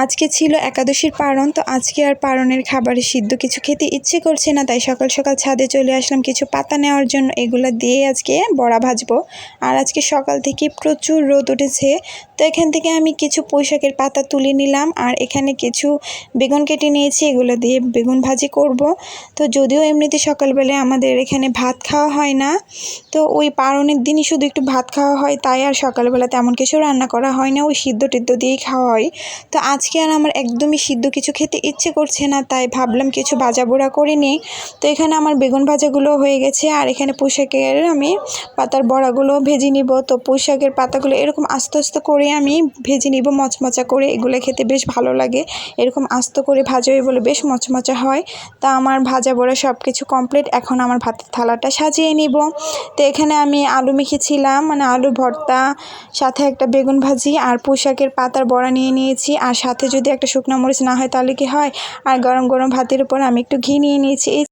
আজকে ছিল একাদশীর পারণ, তো আজকে আর পারণের খাবারে সিদ্ধ কিছু খেতে ইচ্ছে করছে না, তাই সকাল সকাল ছাদে চলে আসলাম কিছু পাতা নেওয়ার জন্য। এগুলো দিয়ে আজকে বড়া ভাজবো। আর আজকে সকাল থেকে প্রচুর রোদ উঠেছে, তো এখান থেকে আমি কিছু পুঁইশাকের পাতা তুলে নিলাম আর এখানে কিছু বেগুন কেটে নিয়েছি, এগুলো দিয়ে বেগুন ভাজি করব। তো যদিও এমনিতে সকালবেলায় আমাদের এখানে ভাত খাওয়া হয় না, তো ওই পারণের দিনই শুধু একটু ভাত খাওয়া হয়, তাই আর সকালবেলা তেমন কিছু রান্না করা হয় না, ওই সিদ্ধ টিদ্ধ দিয়েই খাওয়া হয়। তো আজকে আর আমার একদমই সিদ্ধ কিছু খেতে ইচ্ছে করছে না, তাই ভাবলাম কিছু ভাজা পোড়া করে নিই। তো এখানে আমার বেগুন ভাজাগুলো হয়ে গেছে আর এখানে পুঁইশাকের আমি পাতার বড়াগুলো ভেজে নিব। তো পুঁইশাকের পাতাগুলো এরকম আস্তে আস্তে করে আমি ভেজে নিব মচমচা করে, এগুলো খেতে বেশ ভালো লাগে। এরকম আস্ত করে ভাজা হয়ে বলে বেশ মচমচা হয়। তা আমার ভাজা বড়া সব কিছু কমপ্লিট, এখন আমার ভাতের থালাটা সাজিয়ে নিব। তো এখানে আমি আলু মেখেছিলাম, মানে আলু ভর্তা, সাথে একটা বেগুন ভাজি আর পুঁইশাকের পাতার বড়া নিয়ে নিয়েছি। আর সাথে যদি একটা শুকনো মরিচ না হয় তাহলে কি হয়, আর গরম গরম ভাতের উপর আমি একটু ঘি নিয়ে নিয়েছি। এই